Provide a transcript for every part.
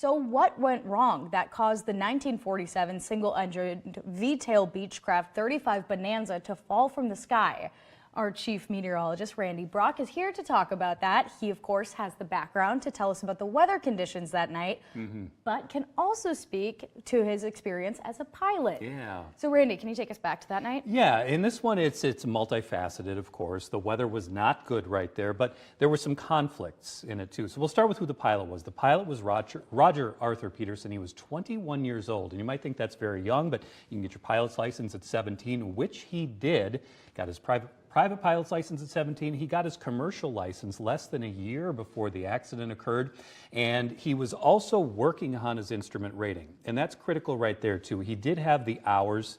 So what went wrong that caused the 1947 single-engined V-tail Beechcraft 35 Bonanza to fall from the sky? Our chief meteorologist, Randy Brock, is here to talk about that. He, of course, has the background to tell us about the weather conditions that night, but can also speak to his experience as a pilot. Yeah. So, Randy, can you take us back to that night? Yeah, in this one, it's multifaceted, of course. The weather was not good right there, but there were some conflicts in it, too. So we'll start with who the pilot was. The pilot was Roger Arthur Peterson. He was 21 years old, and you might think that's very young, but you can get your pilot's license at 17, which he did. Got his private pilot's license at 17. He got his commercial license less than a year before the accident occurred, and he was also working on his instrument rating, and that's critical right there too. He did have the hours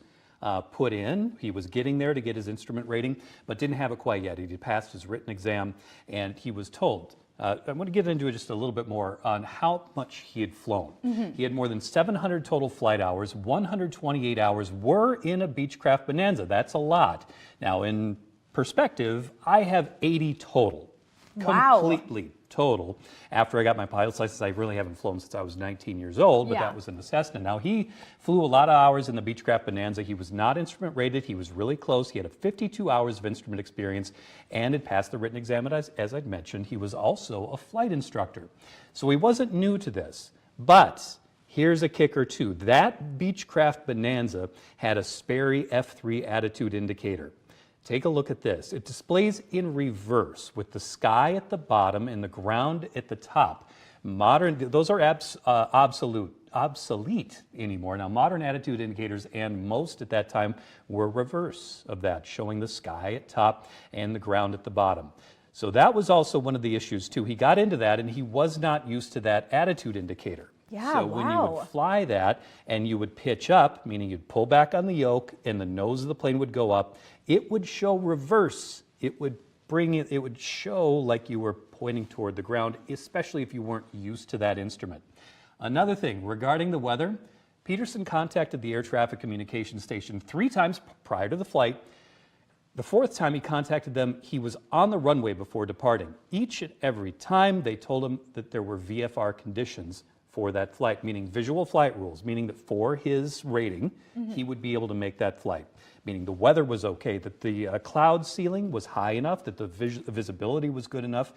put in. He was getting there to get his instrument rating, but didn't have it quite yet. He had passed his written exam, and he was told, I'm going to get into it just a little bit more on how much he had flown. He had more than 700 total flight hours. 128 hours were in a Beechcraft Bonanza. That's a lot. Now, in perspective, I have 80 total. Wow. Completely total. After I got my pilot's license, I really haven't flown since I was 19 years old, but that was in the Cessna. Now, he flew a lot of hours in the Beechcraft Bonanza. He was not instrument rated. He was really close. He had 52 hours of instrument experience and had passed the written exam. As I'd mentioned, he was also a flight instructor. So he wasn't new to this. But here's a kicker, too. That Beechcraft Bonanza had a Sperry F3 attitude indicator. Take a look at this. It displays in reverse with the sky at the bottom and the ground at the top. Those are obsolete anymore. Now, modern attitude indicators, and most at that time, were reverse of that, showing the sky at top and the ground at the bottom. So that was also one of the issues, too. He got into that, and he was not used to that attitude indicator. Yeah, so when you would fly that and you would pitch up, meaning you'd pull back on the yoke and the nose of the plane would go up, it would show reverse. It would show like you were pointing toward the ground, especially if you weren't used to that instrument. Another thing regarding the weather, Peterson contacted the air traffic communication station 3 times prior to the flight. The 4th time he contacted them, he was on the runway before departing. Each and every time they told him that there were VFR conditions for that flight, meaning visual flight rules, meaning that for his rating, he would be able to make that flight, meaning the weather was okay, that the cloud ceiling was high enough, that the visibility was good enough.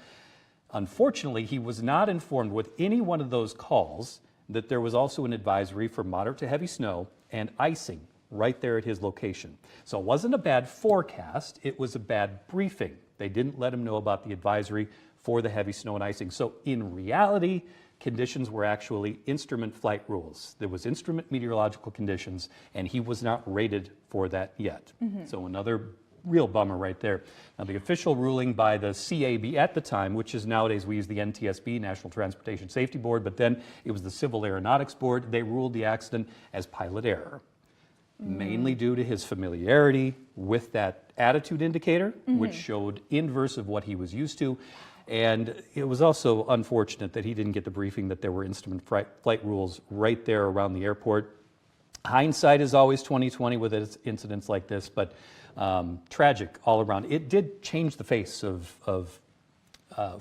Unfortunately, he was not informed with any one of those calls that there was also an advisory for moderate to heavy snow and icing right there at his location. So it wasn't a bad forecast, it was a bad briefing. They didn't let him know about the advisory for the heavy snow and icing. So in reality, conditions were actually instrument flight rules. There was instrument meteorological conditions, and he was not rated for that yet. So another real bummer right there. Now, the official ruling by the CAB at the time, which is nowadays we use the NTSB, National Transportation Safety Board, but then it was the Civil Aeronautics Board, they ruled the accident as pilot error, mainly due to his familiarity with that attitude indicator, which showed inverse of what he was used to. And it was also unfortunate that he didn't get the briefing that there were instrument flight rules right there around the airport. Hindsight is always 20/20 with incidents like this, but tragic all around. It did change the face of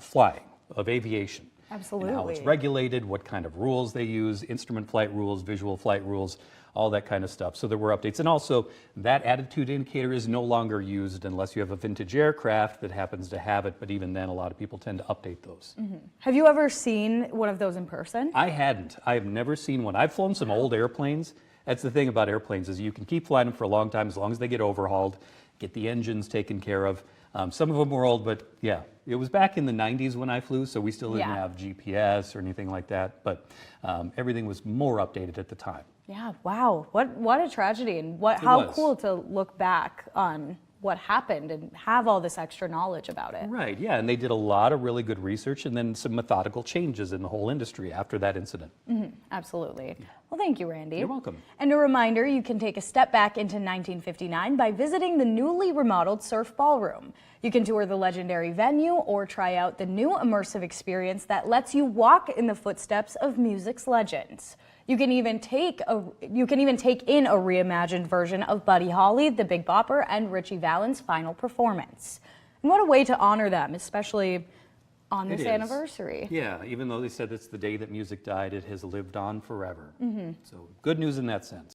flying, of aviation. Absolutely. And how it's regulated, what kind of rules they use, instrument flight rules, visual flight rules, all that kind of stuff. So there were updates. And also, that attitude indicator is no longer used unless you have a vintage aircraft that happens to have it, but even then, a lot of people tend to update those. Have you ever seen one of those in person? I hadn't. I've never seen one. I've flown some old airplanes. That's the thing about airplanes, is you can keep flying them for a long time as long as they get overhauled, get the engines taken care of. Some of them were old, but yeah, it was back in the 90s when I flew, so we still didn't have GPS or anything like that, but everything was more updated at the time. Yeah, wow. What a tragedy, and how cool to look back on what happened and have all this extra knowledge about it. Right, yeah, and they did a lot of really good research and then some methodical changes in the whole industry after that incident. Absolutely. Well, thank you, Randy. You're welcome. And a reminder, you can take a step back into 1959 by visiting the newly remodeled Surf Ballroom. You can tour the legendary venue or try out the new immersive experience that lets you walk in the footsteps of music's legends. You can even take in a reimagined version of Buddy Holly, the Big Bopper, and Ritchie Valens' final performance. And what a way to honor them, especially on It this is. anniversary. Yeah, even though they said it's the day that music died, it has lived on forever. So good news in that sense.